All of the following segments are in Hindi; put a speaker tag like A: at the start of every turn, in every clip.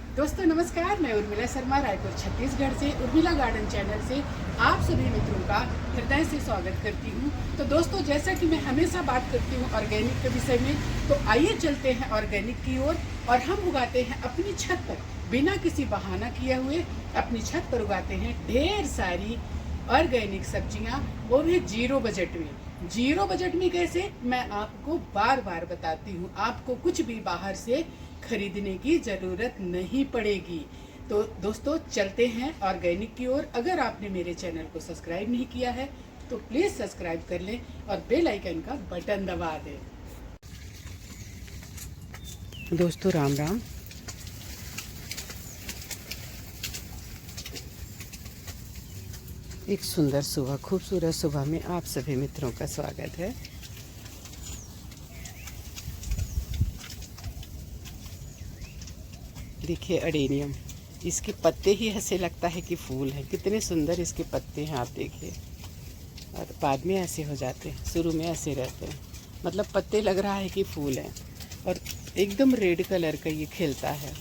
A: दोस्तों नमस्कार, मैं उर्मिला शर्मा रायपुर छत्तीसगढ़ से उर्मिला गार्डन चैनल से आप सभी मित्रों का हृदय से स्वागत करती हूँ। तो दोस्तों, जैसा कि मैं हमेशा बात करती हूँ ऑर्गेनिक के विषय में, तो आइए चलते हैं ऑर्गेनिक की ओर और हम उगाते हैं अपनी छत पर बिना किसी बहाना किए हुए। अपनी छत पर उगाते हैं ढेर सारी ऑर्गेनिक सब्जियाँ, वो भी जीरो बजट में। जीरो बजट में कैसे, मैं आपको बार बार बताती हूँ। आपको कुछ भी बाहर से खरीदने की ज़रूरत नहीं पड़ेगी। तो दोस्तों चलते हैं ऑर्गेनिक की ओर। अगर आपने मेरे चैनल को सब्सक्राइब नहीं किया है तो प्लीज़ सब्सक्राइब कर लें और बेल आइकन का बटन दबा दें। दोस्तों राम राम। एक सुंदर सुबह, खूबसूरत सुबह में आप सभी मित्रों का स्वागत है। देखिए अडेनियम, इसके पत्ते ही ऐसे लगता है कि फूल हैं। कितने सुंदर इसके पत्ते हैं, आप देखिए। और बाद में ऐसे हो जाते हैं, शुरू में ऐसे रहते हैं, मतलब पत्ते लग रहा है कि फूल हैं। और एकदम रेड कलर का ये खिलता है।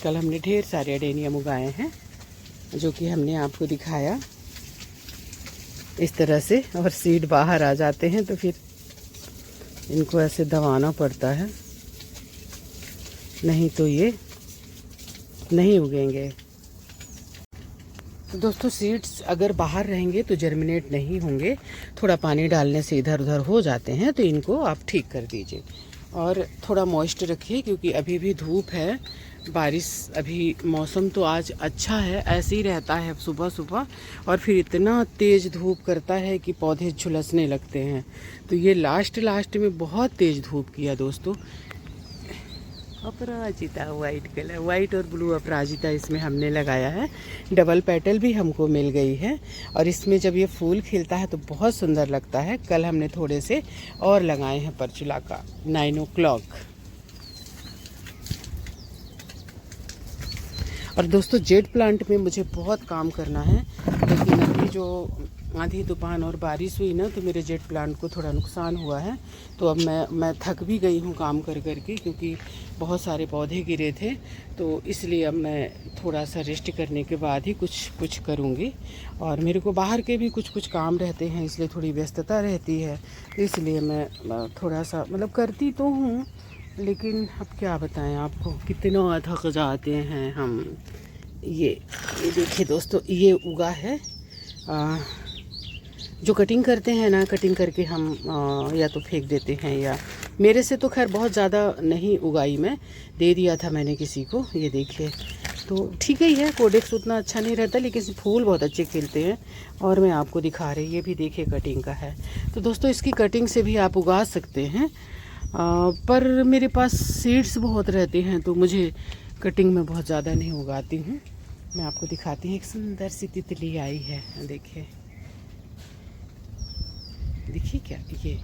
A: कल हमने ढेर सारे अडेनियम उगाए हैं, जो कि हमने आपको दिखाया इस तरह से। और सीड बाहर आ जाते हैं तो फिर इनको ऐसे दबाना पड़ता है, नहीं तो ये नहीं उगेंगे। तो दोस्तों, सीड्स अगर बाहर रहेंगे तो जर्मिनेट नहीं होंगे। थोड़ा पानी डालने से इधर उधर हो जाते हैं, तो इनको आप ठीक कर दीजिए। और थोड़ा मॉइस्ट रखिए, क्योंकि अभी भी धूप है, बारिश अभी मौसम तो आज अच्छा है, ऐसे ही रहता है सुबह सुबह। और फिर इतना तेज़ धूप करता है कि पौधे झुलसने लगते हैं। तो ये लास्ट में बहुत तेज़ धूप किया दोस्तों। अपराजिता वाइट कलर, वाइट और ब्लू अपराजिता इसमें हमने लगाया है। डबल पेटल भी हमको मिल गई है। और इसमें जब ये फूल खिलता है तो बहुत सुंदर लगता है। कल हमने थोड़े से और लगाए हैं परचुला का 9 o'clock। और दोस्तों, जेड प्लांट में मुझे बहुत काम करना है, लेकिन अभी जो आंधी तूफान और बारिश हुई ना, तो मेरे जेड प्लांट को थोड़ा नुकसान हुआ है। तो अब मैं थक भी गई हूँ काम कर के, क्योंकि बहुत सारे पौधे गिरे थे। तो इसलिए अब मैं थोड़ा सा रेस्ट करने के बाद ही कुछ करूँगी। और मेरे को बाहर के भी कुछ काम रहते हैं, इसलिए थोड़ी व्यस्तता रहती है। इसलिए मैं थोड़ा सा मतलब करती तो हूँ, लेकिन अब क्या बताएं आपको, कितना थक जाते हैं हम। ये देखिए दोस्तों, ये उगा है। जो कटिंग करते हैं ना, कटिंग करके हम या तो फेंक देते हैं, या मेरे से तो खैर बहुत ज़्यादा नहीं उगाई, मैं दे दिया था मैंने किसी को। ये देखिए, तो ठीक ही है। कोडेक्स उतना अच्छा नहीं रहता, लेकिन फूल बहुत अच्छे खिलते हैं। और मैं आपको दिखा रही, ये भी देखिए कटिंग का है। तो दोस्तों, इसकी कटिंग से भी आप उगा सकते हैं। पर मेरे पास सीड्स बहुत रहते हैं, तो मुझे कटिंग में बहुत ज़्यादा नहीं उगाती हूँ। मैं आपको दिखाती हूँ, एक सुंदर सी तितली आई है, देखिए देखिए क्या, ये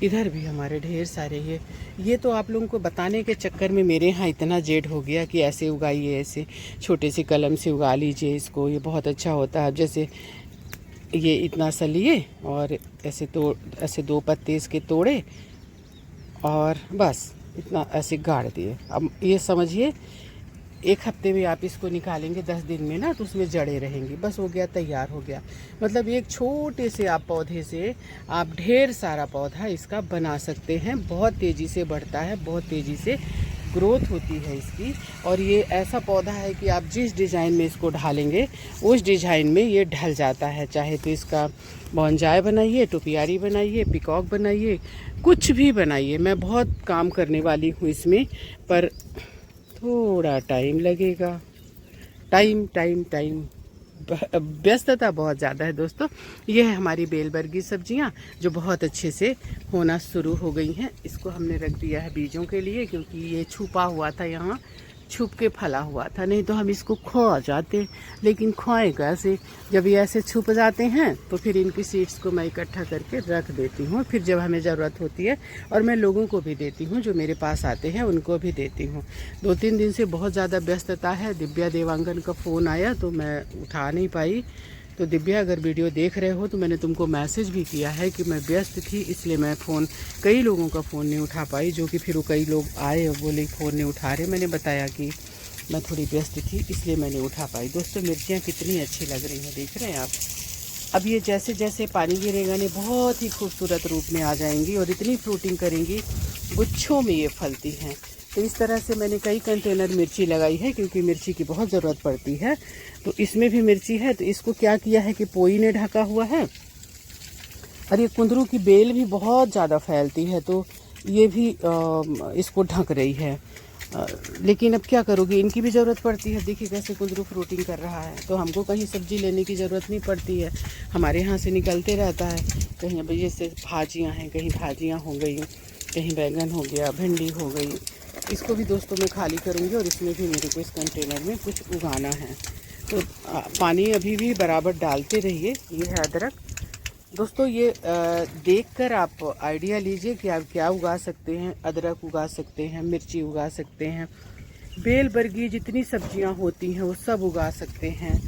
A: इधर भी हमारे ढेर सारे। ये तो आप लोगों को बताने के चक्कर में मेरे यहाँ इतना जेड हो गया कि ऐसे उगाइए, ऐसे छोटे से कलम से उगा लीजिए इसको, ये बहुत अच्छा होता है। जैसे ये इतना सा लिए और ऐसे 2 पत्ते इसके तोड़े और बस इतना ऐसे गाड़ दिए। अब ये समझिए 1 हफ्ते में आप इसको निकालेंगे, 10 दिन में ना, तो उसमें जड़ें रहेंगी। बस हो गया, तैयार हो गया। मतलब एक छोटे से आप पौधे से आप ढेर सारा पौधा इसका बना सकते हैं। बहुत तेज़ी से बढ़ता है, बहुत तेज़ी से ग्रोथ होती है इसकी। और ये ऐसा पौधा है कि आप जिस डिज़ाइन में इसको ढालेंगे, उस डिज़ाइन में ये ढल जाता है। चाहे तो इसका बॉन्जाई बनाइए, टोपियारी बनाइए, पिकॉक बनाइए, कुछ भी बनाइए। मैं बहुत काम करने वाली हूँ इसमें, पर थोड़ा टाइम लगेगा। टाइम व्यस्तता बहुत ज़्यादा है दोस्तों। ये है हमारी बेलबर्गी सब्जियां, जो बहुत अच्छे से होना शुरू हो गई हैं। इसको हमने रख दिया है बीजों के लिए, क्योंकि ये छुपा हुआ था, यहाँ छुप के फला हुआ था, नहीं तो हम इसको खो जाते। लेकिन खोए कैसे, जब ये ऐसे छुप जाते हैं तो फिर इनकी सीड्स को मैं इकट्ठा करके रख देती हूँ। फिर जब हमें ज़रूरत होती है, और मैं लोगों को भी देती हूँ, जो मेरे पास आते हैं उनको भी देती हूँ। 2-3 दिन से बहुत ज़्यादा व्यस्तता है। दिव्या देवांगन का फ़ोन आया तो मैं उठा नहीं पाई, तो दिव्या अगर वीडियो देख रहे हो तो मैंने तुमको मैसेज भी किया है कि मैं व्यस्त थी, इसलिए मैं फ़ोन, कई लोगों का फ़ोन नहीं उठा पाई, जो कि फिर कई लोग आए और बोले फ़ोन नहीं उठा रहे। मैंने बताया कि मैं थोड़ी व्यस्त थी इसलिए मैं नहीं उठा पाई। दोस्तों मिर्चियाँ कितनी अच्छी लग रही हैं, देख रहे हैं आप। अब ये जैसे जैसे पानी गिरेगा ने बहुत ही खूबसूरत रूप में आ जाएंगी और इतनी फ्रूटिंग करेंगी, गुच्छों में ये फलती हैं। तो इस तरह से मैंने कई कंटेनर मिर्ची लगाई है, क्योंकि मिर्ची की बहुत ज़रूरत पड़ती है। तो इसमें भी मिर्ची है, तो इसको क्या किया है कि पोई ने ढका हुआ है। और ये कुंदरू की बेल भी बहुत ज़्यादा फैलती है, तो ये भी इसको ढक रही है। लेकिन अब क्या करोगे, इनकी भी ज़रूरत पड़ती है। देखिए कैसे कुंदरू फ्रूटिंग कर रहा है। तो हमको कहीं सब्जी लेने की ज़रूरत नहीं पड़ती है, हमारे यहाँ से निकलते रहता है। कहीं अब जैसे भाजियाँ हैं, कहीं भाजियाँ हो गई, कहीं बैंगन हो गया, भिंडी हो गई। इसको भी दोस्तों मैं खाली करूँगी और इसमें भी मेरे को इस कंटेनर में कुछ उगाना है। तो पानी अभी भी बराबर डालते रहिए। ये है अदरक। दोस्तों ये देखकर आप आइडिया लीजिए कि आप क्या उगा सकते हैं। अदरक उगा सकते हैं, मिर्ची उगा सकते हैं, बेल बरगी जितनी सब्जियां होती हैं वो सब उगा सकते हैं।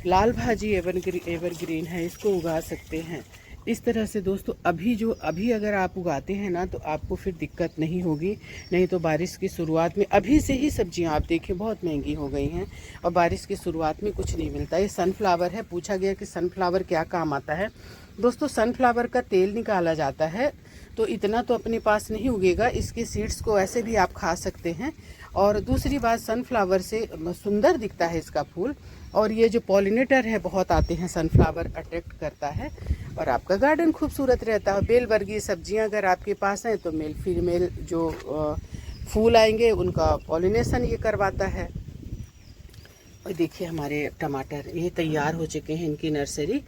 A: लाल भाजी एवरग्रीन है, इसको उगा सकते हैं। इस तरह से दोस्तों अभी अगर आप उगाते हैं ना तो आपको फिर दिक्कत नहीं होगी। नहीं तो बारिश की शुरुआत में अभी से ही सब्जियां आप देखिए बहुत महंगी हो गई हैं और बारिश की शुरुआत में कुछ नहीं मिलता। ये सनफ्लावर है। पूछा गया कि सनफ्लावर क्या काम आता है। दोस्तों सनफ्लावर का तेल निकाला जाता है, तो इतना तो अपने पास नहीं उगेगा। इसके सीड्स को ऐसे भी आप खा सकते हैं। और दूसरी बात, सनफ्लावर से सुंदर दिखता है इसका फूल। और ये जो पॉलिनेटर है बहुत आते हैं, सनफ्लावर अट्रैक्ट करता है और आपका गार्डन खूबसूरत रहता है। बेल वर्गीय सब्जियां अगर आपके पास हैं तो मेल फीमेल जो फूल आएंगे उनका पॉलिनेशन ये करवाता है। और देखिए हमारे टमाटर ये तैयार हो चुके हैं, इनकी नर्सरी।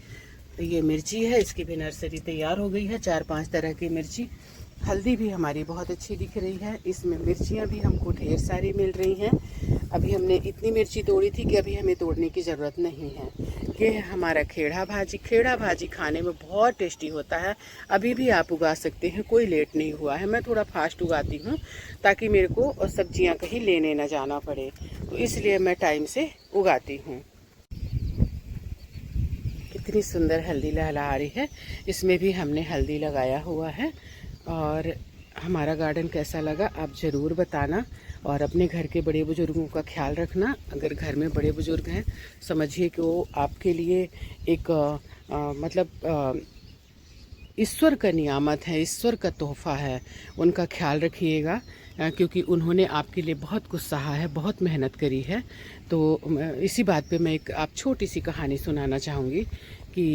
A: ये मिर्ची है, इसकी भी नर्सरी तैयार हो गई है, 4-5 तरह की मिर्ची। हल्दी भी हमारी बहुत अच्छी दिख रही है। इसमें मिर्चियाँ भी हमको ढेर सारी मिल रही हैं। अभी हमने इतनी मिर्ची तोड़ी थी कि अभी हमें तोड़ने की ज़रूरत नहीं है। ये है हमारा खेड़ा भाजी। खेड़ा भाजी खाने में बहुत टेस्टी होता है। अभी भी आप उगा सकते हैं, कोई लेट नहीं हुआ है। मैं थोड़ा फास्ट उगाती हूँ ताकि मेरे को सब्जियाँ कहीं लेने ना जाना पड़े, तो इसलिए मैं टाइम से उगाती हूँ। कितनी सुंदर हल्दी लहला रही है। इसमें भी हमने हल्दी लगाया हुआ है। और हमारा गार्डन कैसा लगा आप ज़रूर बताना। और अपने घर के बड़े बुज़ुर्गों का ख्याल रखना। अगर घर में बड़े बुज़ुर्ग हैं समझिए कि वो आपके लिए एक मतलब ईश्वर का नियामत है, ईश्वर का तोहफ़ा है। उनका ख्याल रखिएगा, क्योंकि उन्होंने आपके लिए बहुत कुछ सहा है, बहुत मेहनत करी है। तो इसी बात पे मैं एक आप छोटी सी कहानी सुनाना चाहूँगी कि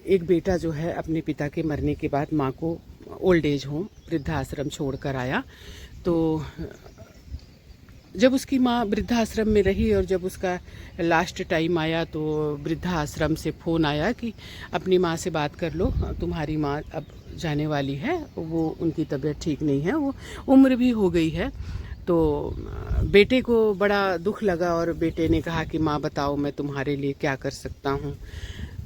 A: एक बेटा जो है अपने पिता के मरने के बाद माँ को ओल्ड एज होम वृद्धाश्रम छोड़ कर आया। तो जब उसकी माँ वृद्धाश्रम में रही और जब उसका लास्ट टाइम आया तो वृद्धाश्रम से फ़ोन आया कि अपनी माँ से बात कर लो, तुम्हारी माँ अब जाने वाली है, वो उनकी तबीयत ठीक नहीं है, वो उम्र भी हो गई है। तो बेटे को बड़ा दुख लगा और बेटे ने कहा कि माँ बताओ मैं तुम्हारे लिए क्या कर सकता हूँ।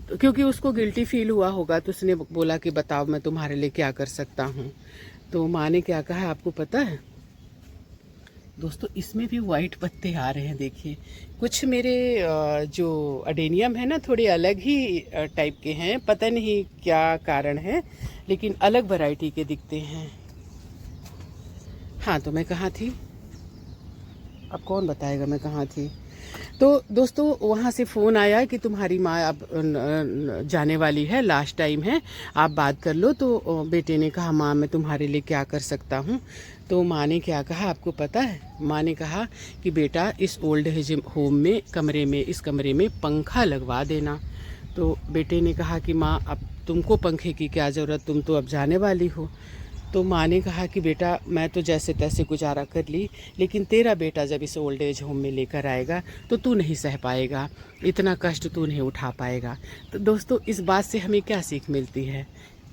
A: तो क्योंकि उसको गिल्टी फील हुआ होगा तो उसने बोला कि बताओ मैं तुम्हारे लिए क्या कर सकता हूँ। तो माँ ने क्या कहा आपको पता है दोस्तों, इसमें भी वाइट पत्ते आ रहे हैं। देखिए कुछ मेरे जो अडेनियम है ना थोड़े अलग ही टाइप के हैं, पता नहीं क्या कारण है, लेकिन अलग वैरायटी के दिखते हैं। हाँ तो मैं कहाँ थी, अब कौन बताएगा मैं कहाँ थी। तो दोस्तों वहाँ से फ़ोन आया कि तुम्हारी माँ अब जाने वाली है, लास्ट टाइम है, आप बात कर लो। तो बेटे ने कहा माँ मैं तुम्हारे लिए क्या कर सकता हूँ। तो माँ ने क्या कहा आपको पता है, माँ ने कहा कि बेटा इस ओल्ड एज होम में कमरे में, इस कमरे में पंखा लगवा देना। तो बेटे ने कहा कि माँ अब तुमको पंखे की क्या ज़रूरत, तुम तो अब जाने वाली हो। तो माँ ने कहा कि बेटा मैं तो जैसे तैसे गुजारा कर ली, लेकिन तेरा बेटा जब इस ओल्ड एज होम में लेकर आएगा तो तू नहीं सह पाएगा, इतना कष्ट तू नहीं उठा पाएगा। तो दोस्तों इस बात से हमें क्या सीख मिलती है?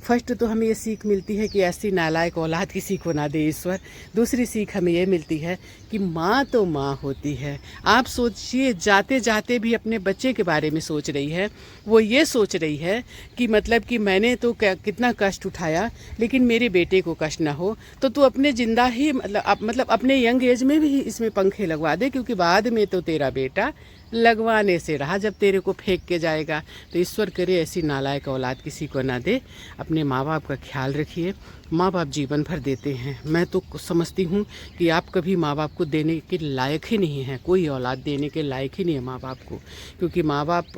A: फर्स्ट तो हमें ये सीख मिलती है कि ऐसी नालायक औलाद किसी को ना दे ईश्वर। दूसरी सीख हमें ये मिलती है कि माँ तो माँ होती है। आप सोचिए जाते जाते भी अपने बच्चे के बारे में सोच रही है, वो ये सोच रही है कि मतलब कि मैंने तो कितना कष्ट उठाया लेकिन मेरे बेटे को कष्ट ना हो। तो तू अपने जिंदा ही मतलब अपने यंग एज में भी इसमें पंखे लगवा दे, क्योंकि बाद में तो तेरा बेटा लगवाने से रहा, जब तेरे को फेंक के जाएगा। तो ईश्वर करे ऐसी नालायक औलाद किसी को ना दे। अपने माँ बाप का ख्याल रखिए। माँ बाप जीवन भर देते हैं। मैं तो समझती हूँ कि आप कभी माँ बाप को देने के लायक ही नहीं हैं। कोई औलाद देने के लायक ही नहीं है माँ बाप को, क्योंकि माँ बाप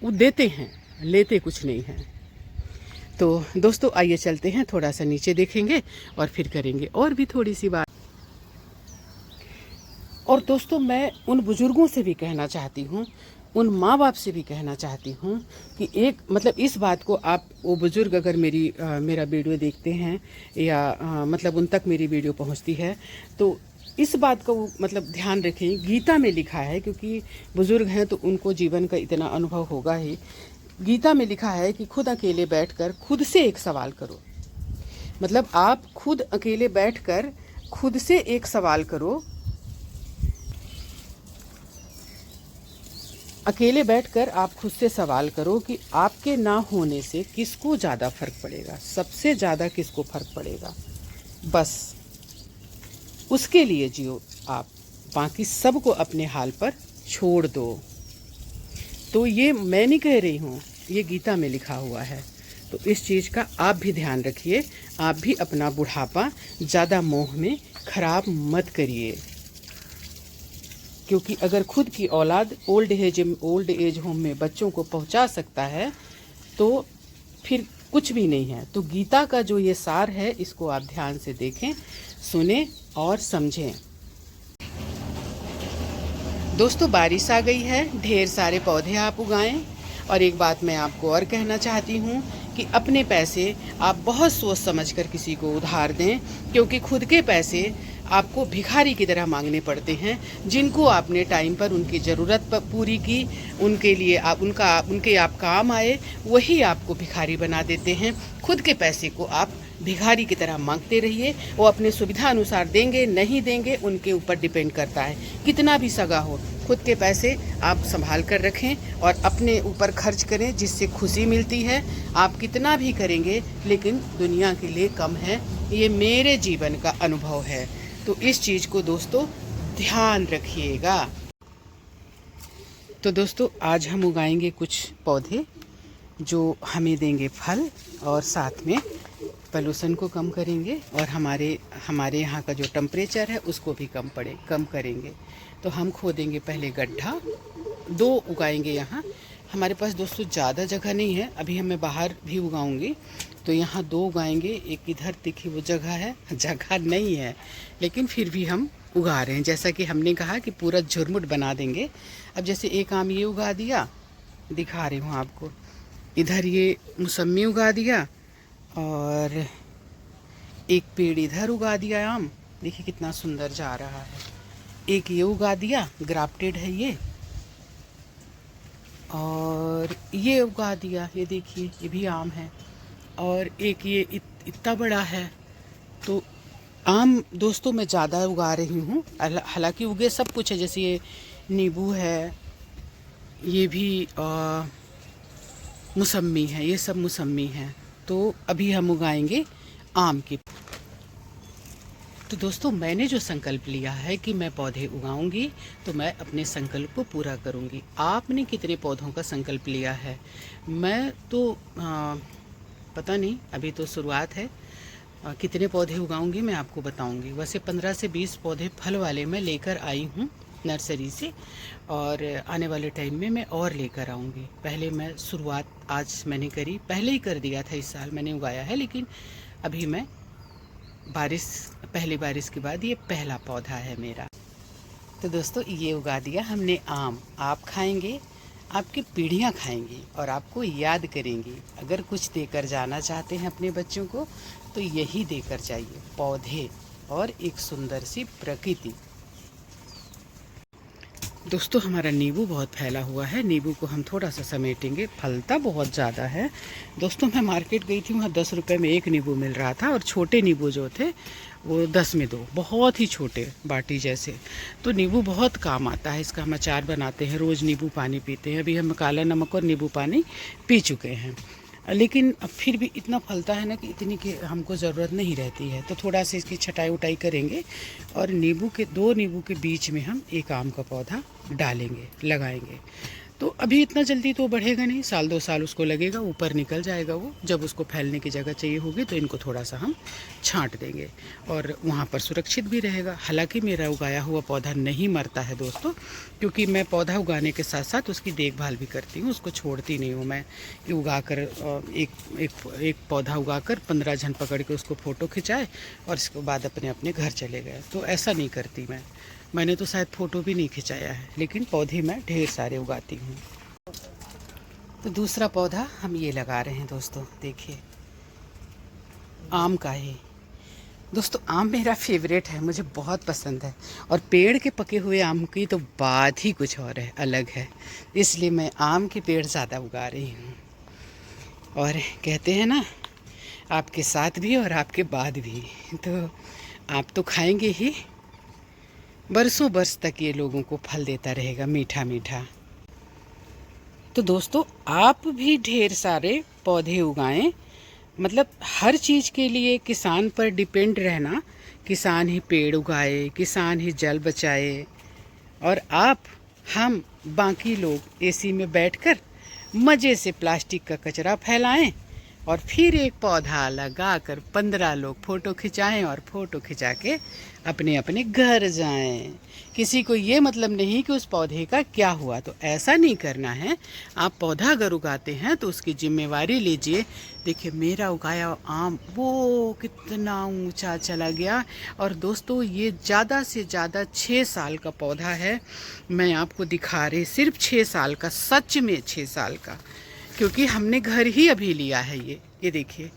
A: वो देते हैं, लेते कुछ नहीं हैं। तो दोस्तों आइए चलते हैं, थोड़ा सा नीचे देखेंगे और फिर करेंगे और भी थोड़ी सी बात। और दोस्तों मैं उन बुज़ुर्गों से भी कहना चाहती हूँ, उन माँ बाप से भी कहना चाहती हूँ कि एक मतलब इस बात को आप, वो बुज़ुर्ग अगर मेरा वीडियो देखते हैं या मतलब उन तक मेरी वीडियो पहुँचती है, तो इस बात का वो मतलब ध्यान रखें। गीता में लिखा है, क्योंकि बुज़ुर्ग हैं तो उनको जीवन का इतना अनुभव होगा ही। गीता में लिखा है कि खुद अकेले बैठकर खुद से एक सवाल करो। मतलब आप खुद अकेले बैठकर खुद से एक सवाल करो। अकेले बैठकर आप खुद से सवाल करो कि आपके ना होने से किसको ज़्यादा फ़र्क पड़ेगा, सबसे ज़्यादा किसको फ़र्क पड़ेगा। बस उसके लिए जियो आप, बाकी सबको अपने हाल पर छोड़ दो। तो ये मैं नहीं कह रही हूँ, ये गीता में लिखा हुआ है। तो इस चीज़ का आप भी ध्यान रखिए। आप भी अपना बुढ़ापा ज़्यादा मोह में ख़राब मत करिए, क्योंकि अगर खुद की औलाद ओल्ड एज होम में बच्चों को पहुंचा सकता है तो फिर कुछ भी नहीं है। तो गीता का जो ये सार है, इसको आप ध्यान से देखें, सुने और समझें। दोस्तों बारिश आ गई है, ढेर सारे पौधे आप उगाएं। और एक बात मैं आपको और कहना चाहती हूँ कि अपने पैसे आप बहुत सोच समझकर किसी को उधार दें, क्योंकि खुद के पैसे आपको भिखारी की तरह मांगने पड़ते हैं। जिनको आपने टाइम पर उनकी ज़रूरत पूरी की, उनके लिए उनके आप काम आए, वही आपको भिखारी बना देते हैं। खुद के पैसे को आप भिखारी की तरह मांगते रहिए। वो अपने सुविधा अनुसार देंगे नहीं देंगे, उनके ऊपर डिपेंड करता है। कितना भी सगा हो, खुद के पैसे आप संभाल कर रखें और अपने ऊपर खर्च करें, जिससे खुशी मिलती है। आप कितना भी करेंगे लेकिन दुनिया के लिए कम है, ये मेरे जीवन का अनुभव है। तो इस चीज़ को दोस्तों ध्यान रखिएगा। तो दोस्तों आज हम उगाएंगे कुछ पौधे जो हमें देंगे फल, और साथ में पोल्यूशन को कम करेंगे, और हमारे यहाँ का जो टेम्परेचर है उसको भी कम करेंगे। तो हम खोदेंगे पहले गड्ढा, 2 उगाएंगे यहाँ। हमारे पास दोस्तों ज़्यादा जगह नहीं है, अभी मैं बाहर भी उगाऊंगी। तो यहाँ 2 उगाएंगे, एक इधर देखिए वो जगह नहीं है, लेकिन फिर भी हम उगा रहे हैं। जैसा कि हमने कहा कि पूरा झुरमुट बना देंगे। अब जैसे एक आम ये उगा दिया, दिखा रही हूँ आपको, इधर ये मौसम्मी उगा दिया, और एक पेड़ इधर उगा दिया आम, देखिए कितना सुंदर जा रहा है। एक ये उगा दिया, ग्राफ्टेड है ये, और ये उगा दिया, ये देखिए ये भी आम है, और एक ये इतना बड़ा है। तो आम दोस्तों मैं ज़्यादा उगा रही हूँ, हालांकि उगे सब कुछ है। जैसे ये नींबू है, ये भी मौसम्मी है, ये सब मौसम्मी है। तो अभी हम उगाएंगे आम की। तो दोस्तों मैंने जो संकल्प लिया है कि मैं पौधे उगाऊंगी, तो मैं अपने संकल्प को पूरा करूंगी। आपने कितने पौधों का संकल्प लिया है? मैं तो पता नहीं, अभी तो शुरुआत है। कितने पौधे उगाऊंगी मैं आपको बताऊंगी। वैसे 15 से 20 पौधे फल वाले मैं लेकर आई हूँ नर्सरी से, और आने वाले टाइम में मैं और लेकर आऊँगी। पहले मैं शुरुआत आज मैंने करी, पहले ही कर दिया था, इस साल मैंने उगाया है, लेकिन अभी मैं पहली बारिश के बाद ये पहला पौधा है मेरा। तो दोस्तों ये उगा दिया हमने आम। आप खाएंगे, आपकी पीढ़ियां खाएंगी और आपको याद करेंगी। अगर कुछ देकर जाना चाहते हैं अपने बच्चों को, तो यही देकर जाइए, पौधे और एक सुंदर सी प्रकृति। दोस्तों हमारा नींबू बहुत फैला हुआ है, नींबू को हम थोड़ा सा समेटेंगे, फलता बहुत ज़्यादा है। दोस्तों मैं मार्केट गई थी, वहाँ 10 रुपये में एक नींबू मिल रहा था, और छोटे नींबू जो थे वो 10 में 2, बहुत ही छोटे, बाटी जैसे। तो नींबू बहुत काम आता है, इसका हम अचार बनाते हैं, रोज़ नींबू पानी पीते हैं। अभी हम काला नमक और नींबू पानी पी चुके हैं। लेकिन अब फिर भी इतना फलता है ना कि इतनी की हमको ज़रूरत नहीं रहती है। तो थोड़ा सा इसकी छटाई उटाई करेंगे और नींबू के 2 नींबू के बीच में हम एक आम का पौधा डालेंगे, लगाएंगे। तो अभी इतना जल्दी तो बढ़ेगा नहीं, साल 2 साल उसको लगेगा, ऊपर निकल जाएगा वो। जब उसको फैलने की जगह चाहिए होगी तो इनको थोड़ा सा हम छांट देंगे और वहाँ पर सुरक्षित भी रहेगा। हालांकि मेरा उगाया हुआ पौधा नहीं मरता है दोस्तों, क्योंकि मैं पौधा उगाने के साथ साथ उसकी देखभाल भी करती हूँ, उसको छोड़ती नहीं हूँ मैं कि उगा कर एक पौधा उगा कर 15 जन पकड़ के उसको फ़ोटो खिंचाए और इसके बाद अपने अपने घर चले गए। तो ऐसा नहीं करती मैंने तो शायद फ़ोटो भी नहीं खिंचाया है, लेकिन पौधे मैं ढेर सारे उगाती हूँ। तो दूसरा पौधा हम ये लगा रहे हैं दोस्तों, देखिए आम का ही। दोस्तों आम मेरा फेवरेट है, मुझे बहुत पसंद है और पेड़ के पके हुए आम की तो बात ही कुछ और है, अलग है। इसलिए मैं आम के पेड़ ज़्यादा उगा रही हूँ। और कहते हैं ना, आपके साथ भी और आपके बाद भी, तो आप तो खाएंगे ही, बरसों बरस तक ये लोगों को फल देता रहेगा मीठा मीठा। तो दोस्तों आप भी ढेर सारे पौधे उगाएं। मतलब हर चीज़ के लिए किसान पर डिपेंड रहना, किसान ही पेड़ उगाए, किसान ही जल बचाए, और हम बाकी लोग एसी में बैठकर मज़े से प्लास्टिक का कचरा फैलाएं और फिर एक पौधा लगाकर 15 लोग फ़ोटो खिंचाएं और फ़ोटो खिंचा के अपने अपने घर जाएं। किसी को ये मतलब नहीं कि उस पौधे का क्या हुआ। तो ऐसा नहीं करना है। आप पौधा अगर उगाते हैं तो उसकी जिम्मेवारी लीजिए। देखिए मेरा उगाया आम वो कितना ऊंचा चला गया। और दोस्तों ये ज़्यादा से ज़्यादा 6 साल का पौधा है। मैं आपको दिखा रही, सिर्फ 6 साल का, सच में 6 साल का, क्योंकि हमने घर ही अभी लिया है। ये देखिए,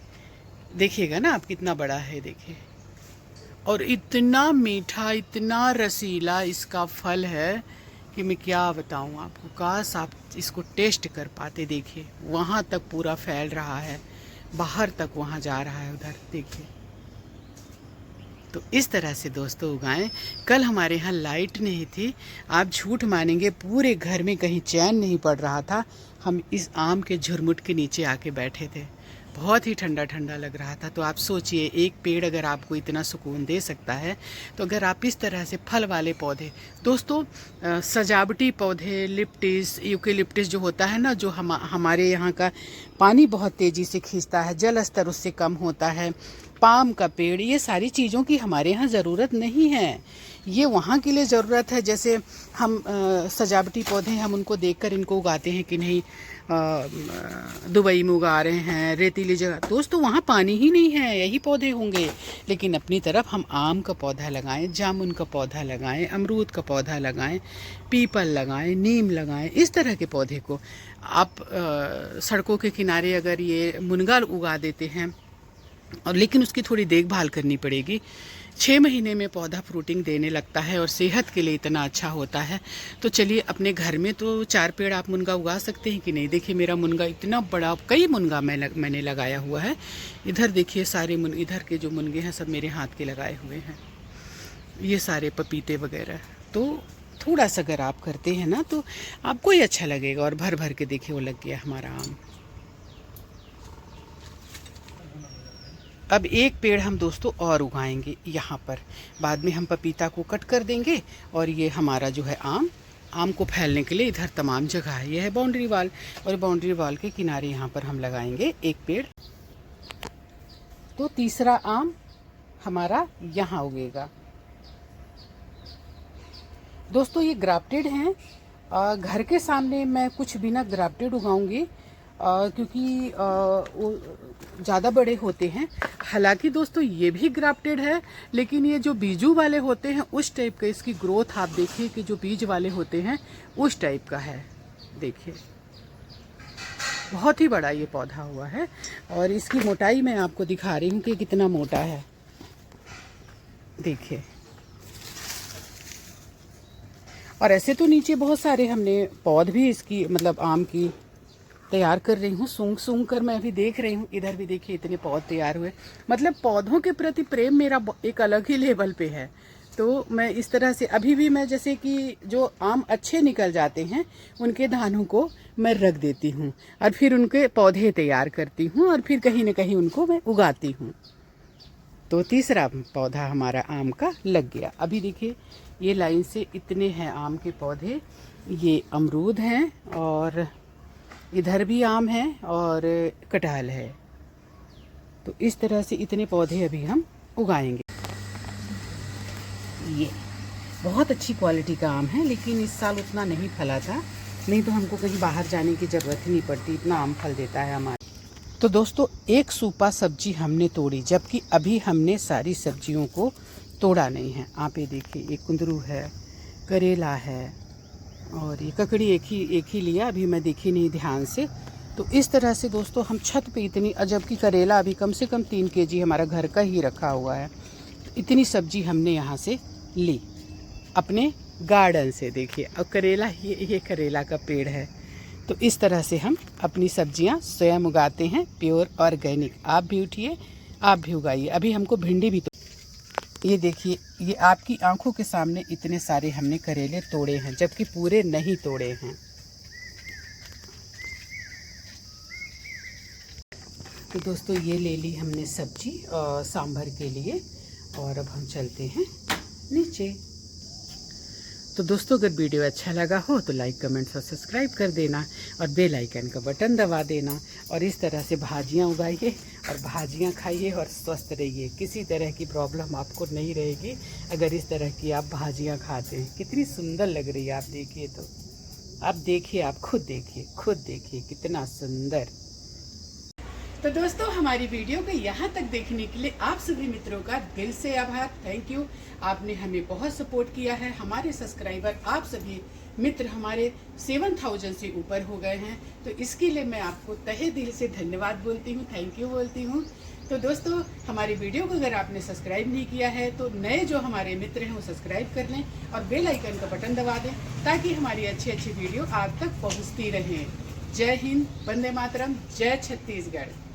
A: देखिएगा ना आप कितना बड़ा है, देखिए। और इतना मीठा, इतना रसीला इसका फल है कि मैं क्या बताऊं आपको। काश आप इसको टेस्ट कर पाते। देखिए वहाँ तक पूरा फैल रहा है, बाहर तक वहाँ जा रहा है, उधर देखिए। तो इस तरह से दोस्तों उगाएं। कल हमारे यहाँ लाइट नहीं थी, आप झूठ मानेंगे पूरे घर में कहीं चैन नहीं पड़ रहा था। हम इस आम के झुरमुट के नीचे आके बैठे थे, बहुत ही ठंडा ठंडा लग रहा था। तो आप सोचिए, एक पेड़ अगर आपको इतना सुकून दे सकता है, तो अगर आप इस तरह से फल वाले पौधे, दोस्तों सजावटी पौधे, लिप्टिस, यूकेलिप्टिस जो होता है ना, जो हमारे यहाँ का पानी बहुत तेज़ी से खींचता है, जल स्तर उससे कम होता है, पाम का पेड़, ये सारी चीज़ों की हमारे यहाँ ज़रूरत नहीं है। ये वहाँ के लिए ज़रूरत है। जैसे हम सजावटी पौधे, हम उनको देखकर इनको उगाते हैं कि नहीं, दुबई में उगा रहे हैं, रेतीली जगह। दोस्तों वहाँ पानी ही नहीं है, यही पौधे होंगे। लेकिन अपनी तरफ हम आम का पौधा लगाएं, जामुन का पौधा लगाएं, अमरूद का पौधा लगाएं, पीपल लगाएं, नीम लगाएं। इस तरह के पौधे को आप सड़कों के किनारे अगर ये मुनगा उगा देते हैं, और लेकिन उसकी थोड़ी देखभाल करनी पड़ेगी। 6 महीने में पौधा फ्रूटिंग देने लगता है और सेहत के लिए इतना अच्छा होता है। तो चलिए, अपने घर में तो 4 पेड़ आप मुनगा उगा सकते हैं कि नहीं। देखिए मेरा मुनगा इतना बड़ा, कई मुनगा मैंने लगाया हुआ है। इधर देखिए सारे इधर के जो मुनगे हैं सब मेरे हाथ के लगाए हुए हैं, ये सारे पपीते वगैरह। तो थोड़ा सा अगर आप करते हैं ना तो आपको ही अच्छा लगेगा। और भर भर के देखिए वो लग गया हमारा आम। अब एक पेड़ हम दोस्तों और उगाएंगे यहाँ पर, बाद में हम पपीता को कट कर देंगे। और ये हमारा जो है आम को फैलने के लिए इधर तमाम जगह है। ये है बाउंड्री वाल, और बाउंड्री वाल के किनारे यहाँ पर हम लगाएंगे एक पेड़। तो तीसरा आम हमारा यहाँ उगेगा। दोस्तों ये ग्राफ्टेड हैं। घर के सामने मैं कुछ बिना ग्राफ्टेड उगाऊंगी, क्योंकि वो ज़्यादा बड़े होते हैं। हालांकि दोस्तों ये भी ग्राफ्टेड है, लेकिन ये जो बीजू वाले होते हैं उस टाइप का, इसकी ग्रोथ आप देखिए कि जो बीज वाले होते हैं उस टाइप का है। देखिए बहुत ही बड़ा ये पौधा हुआ है। और इसकी मोटाई मैं आपको दिखा रही हूँ कि कितना मोटा है, देखिए। और ऐसे तो नीचे बहुत सारे हमने पौध भी इसकी, मतलब आम की, तैयार कर रही हूँ। सूंघ कर मैं अभी देख रही हूँ। इधर भी देखिए इतने पौध तैयार हुए। मतलब पौधों के प्रति प्रेम मेरा एक अलग ही लेवल पे है, तो मैं इस तरह से अभी भी मैं जैसे कि जो आम अच्छे निकल जाते हैं उनके दानों को मैं रख देती हूँ और फिर उनके पौधे तैयार करती हूँ और फिर कहीं न कहीं उनको मैं उगाती हूँ। तो तीसरा पौधा हमारा आम का लग गया। अभी देखिए ये लाइन से इतने हैं आम के पौधे, ये अमरूद हैं और इधर भी आम है और कटहल है। तो इस तरह से इतने पौधे अभी हम उगाएंगे। ये बहुत अच्छी क्वालिटी का आम है, लेकिन इस साल उतना नहीं फला था, नहीं तो हमको कहीं बाहर जाने की ज़रूरत ही नहीं पड़ती, इतना आम फल देता है हमारे। तो दोस्तों एक सूपा सब्जी हमने तोड़ी, जबकि अभी हमने सारी सब्जियों को तोड़ा नहीं है। आप ये देखिए, एक कुंदरू है, करेला है और ये ककड़ी एक ही लिया, अभी मैं देखी नहीं ध्यान से। तो इस तरह से दोस्तों हम छत पे इतनी, जबकि करेला अभी कम से कम 3 केजी हमारा घर का ही रखा हुआ है, तो इतनी सब्जी हमने यहाँ से ली अपने गार्डन से। देखिए, और करेला, ये करेला का पेड़ है। तो इस तरह से हम अपनी सब्जियां स्वयं उगाते हैं, प्योर ऑर्गेनिक। आप भी उठिए, आप भी उगाइए। अभी हमको भिंडी भी ये देखिए, ये आपकी आंखों के सामने इतने सारे हमने करेले तोड़े हैं, जबकि पूरे नहीं तोड़े हैं। तो दोस्तों ये ले ली हमने सब्जी सांभर के लिए, और अब हम चलते हैं नीचे। तो दोस्तों अगर वीडियो अच्छा लगा हो तो लाइक, कमेंट्स और सब्सक्राइब कर देना और बेल आइकन का बटन दबा देना। और इस तरह से भाजियाँ उगाइए और भाजियाँ खाइए और स्वस्थ रहिए। किसी तरह की प्रॉब्लम आपको नहीं रहेगी अगर इस तरह की आप भाजियाँ खाते हैं। कितनी सुंदर लग रही है, आप देखिए। तो आप देखिए, आप खुद देखिए कितना सुंदर। तो दोस्तों हमारी वीडियो को यहाँ तक देखने के लिए आप सभी मित्रों का दिल से आभार, थैंक यू। आपने हमें बहुत सपोर्ट किया है। हमारे सब्सक्राइबर, आप सभी मित्र हमारे 7000 से ऊपर हो गए हैं, तो इसके लिए मैं आपको तहे दिल से धन्यवाद बोलती हूँ, थैंक यू बोलती हूँ। तो दोस्तों हमारी वीडियो को अगर आपने सब्सक्राइब नहीं किया है तो नए जो हमारे मित्र हैं वो सब्सक्राइब कर लें और बेल आइकन का बटन दबा दें, ताकि हमारी अच्छी अच्छी वीडियो आप तक पहुँचती रहें। जय हिंद, वंदे मातरम, जय छत्तीसगढ़।